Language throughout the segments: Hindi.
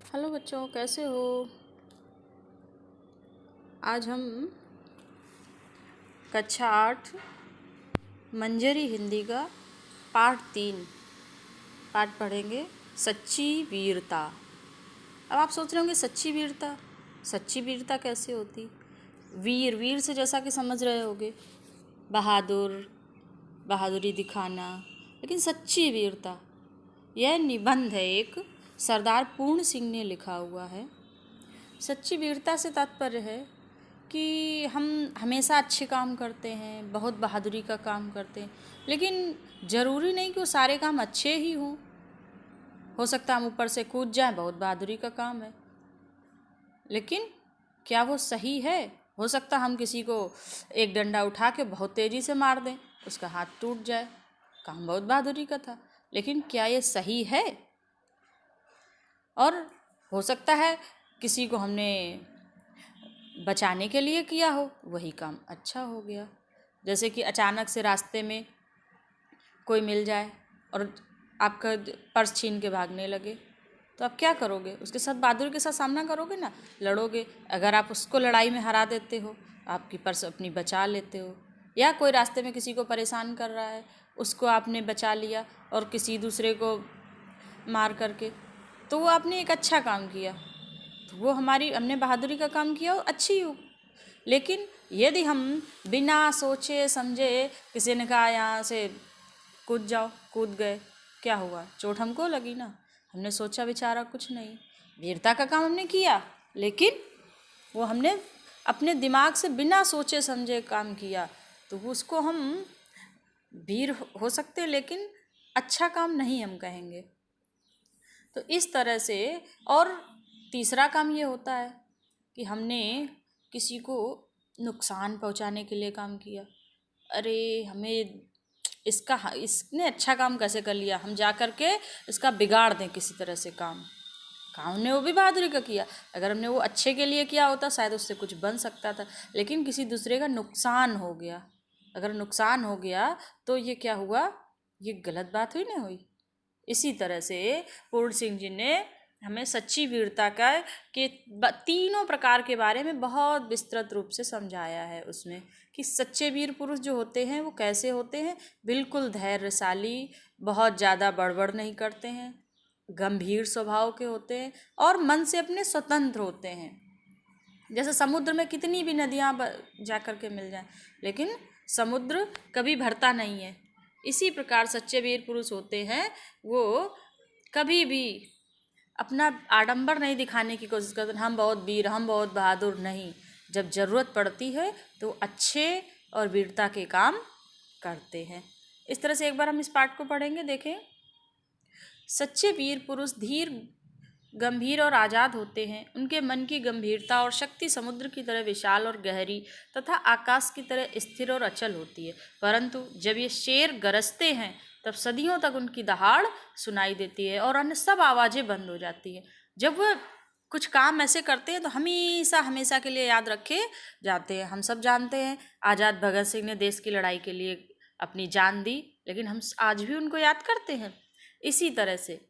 हेलो बच्चों, कैसे हो। आज हम कक्षा 8 मंजरी हिंदी का पाठ 3 पाठ पढ़ेंगे, सच्ची वीरता। अब आप सोच रहे होंगे सच्ची वीरता कैसे होती। वीर वीर से जैसा कि समझ रहे होगे, बहादुरी दिखाना। लेकिन सच्ची वीरता, यह निबंध है, एक सरदार पूर्ण सिंह ने लिखा हुआ है। सच्ची वीरता से तात्पर्य है कि हम हमेशा अच्छे काम करते हैं, बहुत बहादुरी का काम करते हैं, लेकिन ज़रूरी नहीं कि वो सारे काम अच्छे ही हों। हो सकता है हम ऊपर से कूद जाएं, बहुत बहादुरी का काम है, लेकिन क्या वो सही है। हो सकता हम किसी को एक डंडा उठा के बहुत तेज़ी से मार दें, उसका हाथ टूट जाए, काम बहुत बहादुरी का था, लेकिन क्या ये सही है। और हो सकता है किसी को हमने बचाने के लिए किया हो, वही काम अच्छा हो गया। जैसे कि अचानक से रास्ते में कोई मिल जाए और आपका पर्स छीन के भागने लगे, तो आप क्या करोगे। उसके साथ बहादुरी के साथ सामना करोगे ना, लड़ोगे। अगर आप उसको लड़ाई में हरा देते हो, आपकी पर्स अपनी बचा लेते हो। या कोई रास्ते में किसी को परेशान कर रहा है, उसको आपने बचा लिया और किसी दूसरे को मार करके, तो वो आपने एक अच्छा काम किया। तो वो हमने बहादुरी का काम किया, वो अच्छी हो। लेकिन यदि हम बिना सोचे समझे, किसी ने कहा यहाँ से कूद जाओ, कूद गए, क्या हुआ, चोट हमको लगी ना, हमने सोचा विचारा कुछ नहीं। वीरता का काम हमने किया, लेकिन वो हमने अपने दिमाग से बिना सोचे समझे काम किया, तो उसको हम वीर हो सकते, लेकिन अच्छा काम नहीं हम कहेंगे। तो इस तरह से। और तीसरा काम ये होता है कि हमने किसी को नुकसान पहुंचाने के लिए काम किया। अरे हमें इसने अच्छा काम कैसे कर लिया, हम जा कर के इसका बिगाड़ दें किसी तरह से काम हमने वो भी बहादुरी का किया। अगर हमने वो अच्छे के लिए किया होता, शायद उससे कुछ बन सकता था, लेकिन किसी दूसरे का नुकसान हो गया। अगर नुकसान हो गया तो ये क्या हुआ, ये गलत बात हुई ना हुई। इसी तरह से पूर्ण सिंह जी ने हमें सच्ची वीरता का के तीनों प्रकार के बारे में बहुत विस्तृत रूप से समझाया है उसमें, कि सच्चे वीर पुरुष जो होते हैं वो कैसे होते हैं। बिल्कुल धैर्यशाली, बहुत ज़्यादा बड़बड़ नहीं करते हैं, गंभीर स्वभाव के होते हैं और मन से अपने स्वतंत्र होते हैं। जैसे समुद्र में कितनी भी नदियाँ जा कर के मिल जाएं, लेकिन समुद्र कभी भरता नहीं है। इसी प्रकार सच्चे वीर पुरुष होते हैं, वो कभी भी अपना आडंबर नहीं दिखाने की कोशिश करते, हम बहुत वीर, हम बहुत बहादुर, नहीं। जब ज़रूरत पड़ती है तो अच्छे और वीरता के काम करते हैं। इस तरह से एक बार हम इस पाठ को पढ़ेंगे, देखें। सच्चे वीर पुरुष धीर, गंभीर और आज़ाद होते हैं। उनके मन की गंभीरता और शक्ति समुद्र की तरह विशाल और गहरी तथा आकाश की तरह स्थिर और अचल होती है। परंतु जब ये शेर गरजते हैं, तब सदियों तक उनकी दहाड़ सुनाई देती है और अन्य सब आवाज़ें बंद हो जाती हैं। जब वह कुछ काम ऐसे करते हैं तो हमेशा हमेशा के लिए याद रखे जाते हैं। हम सब जानते हैं, आज़ाद भगत सिंह ने देश की लड़ाई के लिए अपनी जान दी, लेकिन हम आज भी उनको याद करते हैं। इसी तरह से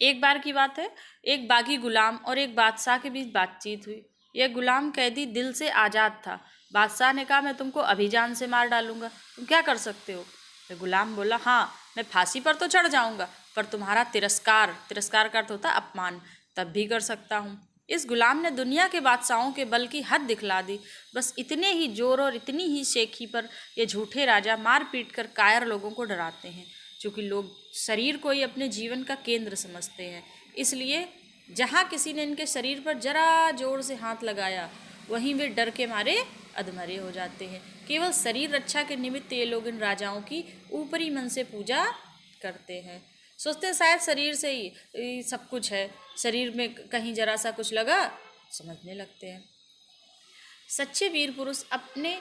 एक बार की बात है, एक बागी गुलाम और एक बादशाह के बीच बातचीत हुई। यह गुलाम कैदी दिल से आज़ाद था। बादशाह ने कहा, मैं तुमको अभी जान से मार डालूंगा, तुम क्या कर सकते हो। तो गुलाम बोला, हाँ मैं फांसी पर तो चढ़ जाऊंगा, पर तुम्हारा तिरस्कार का अर्थ होता है अपमान, तब भी कर सकता हूँ। इस गुलाम ने दुनिया के बादशाहों के बल की हद दिखला दी। बस इतने ही जोर और इतनी ही शेखी पर ये झूठे राजा मार पीट कर कायर लोगों को डराते हैं। चूँकि लोग शरीर को ही अपने जीवन का केंद्र समझते हैं, इसलिए जहाँ किसी ने इनके शरीर पर जरा जोर से हाथ लगाया, वहीं वे डर के मारे अधमरे हो जाते हैं। केवल शरीर रक्षा के निमित्त ये लोग इन राजाओं की ऊपरी मन से पूजा करते हैं। सोचते हैं शायद शरीर से ही सब कुछ है, शरीर में कहीं जरा सा कुछ लगा समझने लगते हैं। सच्चे वीर पुरुष अपने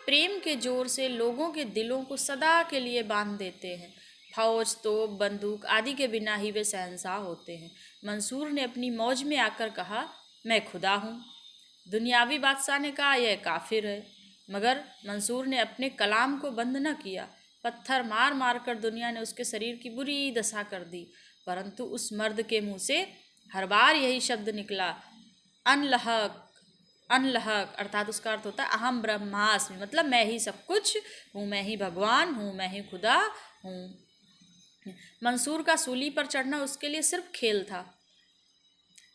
प्रेम के जोर से लोगों के दिलों को सदा के लिए बांध देते हैं। फौज, तोप, बंदूक आदि के बिना ही वे शहंशाह होते हैं। मंसूर ने अपनी मौज में आकर कहा, मैं खुदा हूँ। दुनियावी बादशाह ने कहा, यह काफिर है। मगर मंसूर ने अपने कलाम को बंद न किया। पत्थर मार मार कर दुनिया ने उसके शरीर की बुरी दशा कर दी, परंतु उस मर्द के मुँह से हर बार यही शब्द निकला, अनलहक। अनलहक अर्थात उसका अर्थ होता है अहम ब्रह्मास्मि, मतलब मैं ही सब कुछ हूँ, मैं ही भगवान हूँ, मैं ही खुदा हूँ। मंसूर का सूली पर चढ़ना उसके लिए सिर्फ खेल था।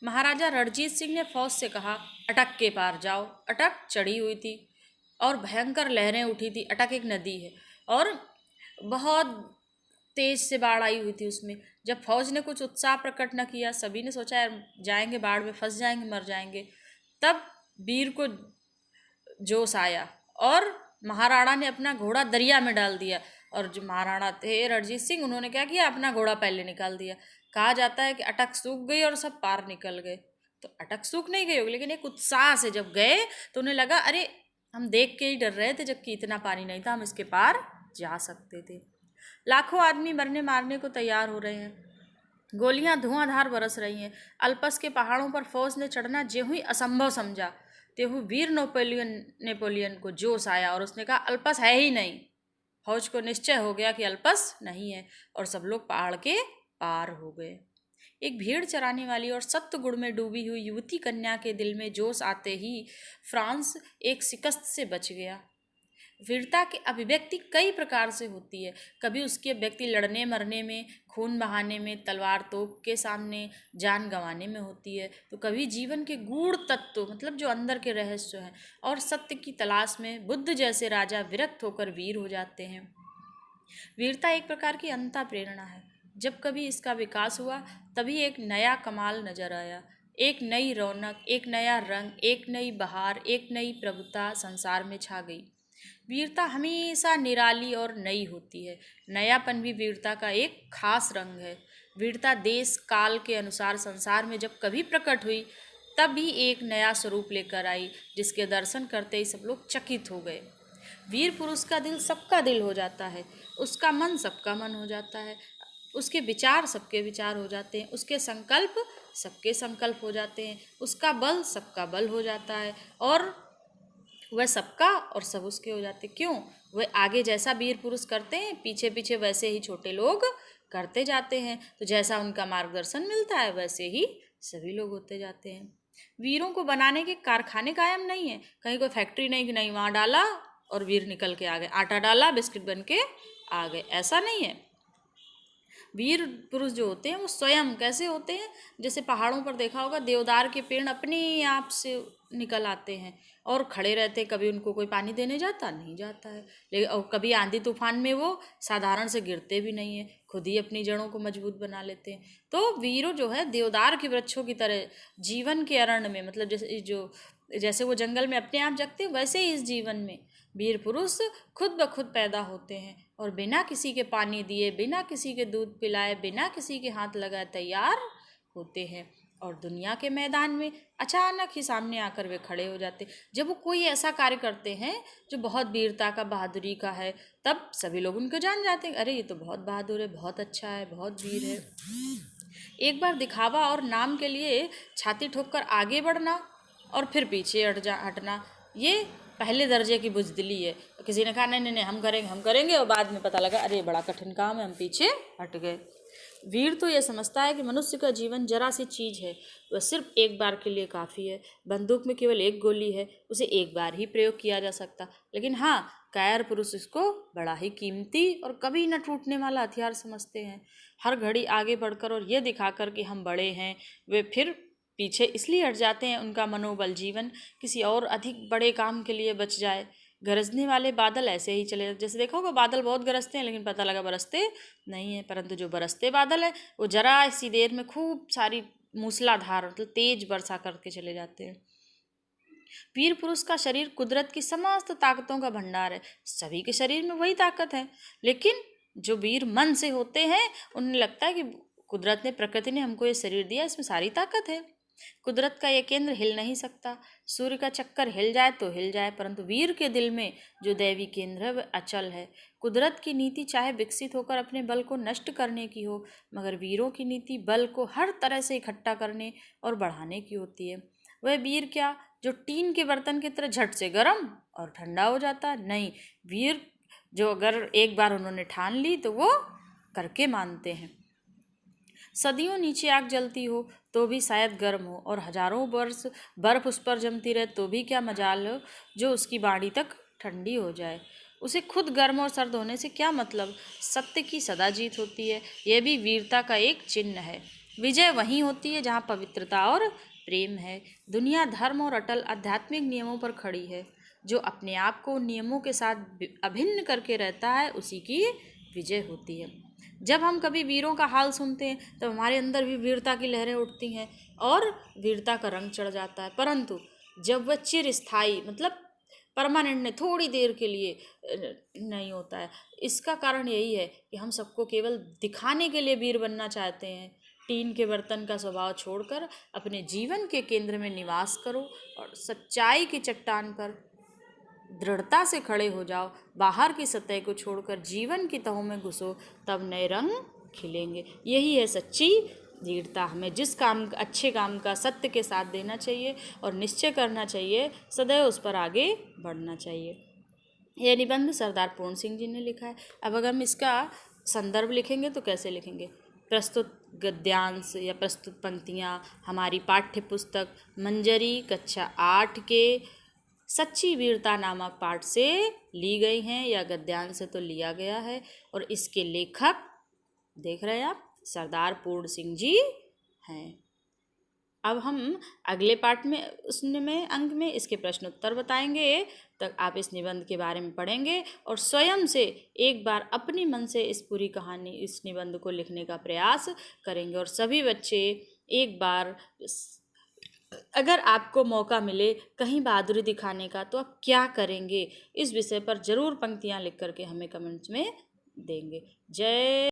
महाराजा रणजीत सिंह ने फौज से कहा, अटक के पार जाओ। अटक चढ़ी हुई थी और भयंकर लहरें उठी थी। अटक एक नदी है और बहुत तेज से बाढ़ आई हुई थी उसमें। जब फौज ने कुछ उत्साह प्रकट न किया, सभी ने सोचा यार जाएंगे बाढ़ में, फंस जाएंगे, मर जाएंगे, तब वीर को जोश आया और महाराणा ने अपना घोड़ा दरिया में डाल दिया। और जो महाराणा थे रणजीत सिंह, उन्होंने क्या किया, अपना घोड़ा पहले निकाल दिया। कहा जाता है कि अटक सूख गई और सब पार निकल गए। तो अटक सूख नहीं गई होगी, लेकिन एक उत्साह से जब गए तो उन्हें लगा अरे हम देख के ही डर रहे थे, जबकि इतना पानी नहीं था, हम इसके पार जा सकते थे। लाखों आदमी मरने मारने को तैयार हो रहे हैं, गोलियां धुआंधार बरस रही हैं। अल्पस के पहाड़ों पर फौज ने चढ़ना ज्यों ही असंभव समझा, त्यों वीर नेपोलियन को जोश आया और उसने कहा अल्पस है ही नहीं। फौज को निश्चय हो गया कि अल्पस नहीं है और सब लोग पहाड़ के पार हो गए। एक भेड़ चराने वाली और सत्व गुण में डूबी हुई युवती कन्या के दिल में जोश आते ही फ्रांस एक शिकस्त से बच गया। वीरता की अभिव्यक्ति कई प्रकार से होती है। कभी उसकी अभिव्यक्ति लड़ने मरने में, खून बहाने में, तलवार तोप के सामने जान गंवाने में होती है, तो कभी जीवन के गूढ़ तत्व मतलब जो अंदर के रहस्य हैं और सत्य की तलाश में बुद्ध जैसे राजा विरक्त होकर वीर हो जाते हैं। वीरता एक प्रकार की अंतः प्रेरणा है। जब कभी इसका विकास हुआ तभी एक नया कमाल नजर आया, एक नई रौनक, एक नया रंग, एक नई बहार, एक नई प्रभुता संसार में छा गई। वीरता हमेशा निराली और नई होती है। नयापन भी वीरता का एक खास रंग है। वीरता देश काल के अनुसार संसार में जब कभी प्रकट हुई तब भी एक नया स्वरूप लेकर आई, जिसके दर्शन करते ही सब लोग चकित हो गए। वीर पुरुष का दिल सबका दिल हो जाता है, उसका मन सबका मन हो जाता है, उसके विचार सबके विचार हो जाते हैं, उसके संकल्प सबके संकल्प हो जाते हैं, उसका बल सबका बल हो जाता है और वह सबका और सब उसके हो जाते। क्यों? वह आगे जैसा वीर पुरुष करते हैं, पीछे पीछे वैसे ही छोटे लोग करते जाते हैं। तो जैसा उनका मार्गदर्शन मिलता है वैसे ही सभी लोग होते जाते हैं। वीरों को बनाने के कारखाने कायम नहीं है, कहीं कोई फैक्ट्री नहीं कि नहीं वहाँ डाला और वीर निकल के आ गए, आटा डाला बिस्किट बन के आ गए, ऐसा नहीं है। वीर पुरुष जो होते हैं वो स्वयं कैसे होते हैं, जैसे पहाड़ों पर देखा होगा देवदार के पेड़ अपने आप से निकल आते हैं और खड़े रहते हैं, कभी उनको कोई पानी देने जाता नहीं जाता है, लेकिन और कभी आंधी तूफान में वो साधारण से गिरते भी नहीं है, खुद ही अपनी जड़ों को मजबूत बना लेते हैं। तो वीरों जो है देवदार के वृक्षों की तरह जीवन के अरण्य में, मतलब जैसे वो जंगल में अपने आप जगते हैं, वैसे ही इस जीवन में वीर पुरुष खुद ब खुद पैदा होते हैं और बिना किसी के पानी दिए, बिना किसी के दूध पिलाए, बिना किसी के हाथ लगाए तैयार होते हैं और दुनिया के मैदान में अचानक ही सामने आकर वे खड़े हो जाते। जब वो कोई ऐसा कार्य करते हैं जो बहुत वीरता का, बहादुरी का है, तब सभी लोग उनको जान जाते हैं, अरे ये तो बहुत बहादुर है, बहुत अच्छा है, बहुत वीर है। एक बार दिखावा और नाम के लिए छाती ठोककर आगे बढ़ना और फिर पीछे हटना, ये पहले दर्जे की बुजदिली है। किसी ने कहा नहीं नहीं नहीं हम करेंगे और बाद में पता लगा अरे बड़ा कठिन काम है, हम पीछे हट गए। वीर तो ये समझता है कि मनुष्य का जीवन जरा सी चीज़ है, वह सिर्फ एक बार के लिए काफ़ी है। बंदूक में केवल एक गोली है, उसे एक बार ही प्रयोग किया जा सकता, लेकिन हाँ कायर पुरुष इसको बड़ा ही कीमती और कभी न टूटने वाला हथियार समझते हैं। हर घड़ी आगे बढ़कर और ये दिखाकर कि हम बड़े हैं, वे फिर पीछे इसलिए हट जाते हैं उनका मनोबल जीवन किसी और अधिक बड़े काम के लिए बच जाए। गरजने वाले बादल ऐसे ही चले, जैसे देखा होगा बादल बहुत गरजते हैं लेकिन पता लगा बरसते नहीं है, परंतु जो बरसते बादल है वो जरा सी देर में खूब सारी मूसलाधार मतलब तेज वर्षा करके चले जाते हैं। वीर पुरुष का शरीर कुदरत की समस्त ताकतों का भंडार है, सभी के शरीर में वही ताकत है, लेकिन जो वीर मन से होते हैं उन्हें लगता है कि कुदरत ने, प्रकृति ने हमको ये शरीर दिया, इसमें सारी ताकत है, कुदरत का ये केंद्र हिल नहीं सकता। सूर्य का चक्कर हिल जाए तो हिल जाए, परंतु वीर के दिल में जो दैवी केंद्र है वह अचल है। कुदरत की नीति चाहे विकसित होकर अपने बल को नष्ट करने की हो, मगर वीरों की नीति बल को हर तरह से इकट्ठा करने और बढ़ाने की होती है। वह वीर क्या जो टीन के बर्तन की तरह झट से गर्म और ठंडा हो जाता, नहीं, वीर जो अगर एक बार उन्होंने ठान ली तो वो करके मानते हैं। सदियों नीचे आग जलती हो तो भी शायद गर्म हो, और हजारों वर्ष बर्फ उस पर जमती रहे तो भी क्या मजाल हो जो उसकी बाड़ी तक ठंडी हो जाए। उसे खुद गर्म और सर्द होने से क्या मतलब। सत्य की सदा जीत होती है, यह भी वीरता का एक चिन्ह है। विजय वहीं होती है जहाँ पवित्रता और प्रेम है। दुनिया धर्म और अटल आध्यात्मिक नियमों पर खड़ी है। जो अपने आप को उन नियमों के साथ अभिन्न करके रहता है उसी की विजय होती है। जब हम कभी वीरों का हाल सुनते हैं तब हमारे अंदर भी वीरता की लहरें उठती हैं और वीरता का रंग चढ़ जाता है। परंतु जब वह चिरस्थायी मतलब परमानेंट नहीं, थोड़ी देर के लिए नहीं होता है। इसका कारण यही है कि हम सबको केवल दिखाने के लिए वीर बनना चाहते हैं। टीन के बर्तन का स्वभाव छोड़कर अपने जीवन के केंद्र में निवास करो और सच्चाई की चट्टान पर दृढ़ता से खड़े हो जाओ। बाहर की सतह को छोड़कर जीवन की तहों में घुसो, तब नए रंग खिलेंगे। यही है सच्ची वीरता। हमें जिस काम, अच्छे काम का सत्य के साथ देना चाहिए और निश्चय करना चाहिए, सदैव उस पर आगे बढ़ना चाहिए। यह निबंध सरदार पूर्ण सिंह जी ने लिखा है। अब अगर हम इसका संदर्भ लिखेंगे तो कैसे लिखेंगे। प्रस्तुत गद्यांश या प्रस्तुत पंक्तियाँ हमारी पाठ्य पुस्तक मंजरी कक्षा 8 के सच्ची वीरता नामक पाठ से ली गई हैं, या गद्यांश से तो लिया गया है। और इसके लेखक देख रहे हैं आप, सरदार पूर्ण सिंह जी हैं। अब हम अगले पाठ में उसमें अंक में इसके प्रश्न उत्तर बताएंगे। तक आप इस निबंध के बारे में पढ़ेंगे और स्वयं से एक बार अपने मन से इस पूरी कहानी, इस निबंध को लिखने का प्रयास करेंगे। और सभी बच्चे एक बार, अगर आपको मौका मिले कहीं बहादुरी दिखाने का तो आप क्या करेंगे, इस विषय पर जरूर पंक्तियां लिख करके हमें कमेंट्स में देंगे। जय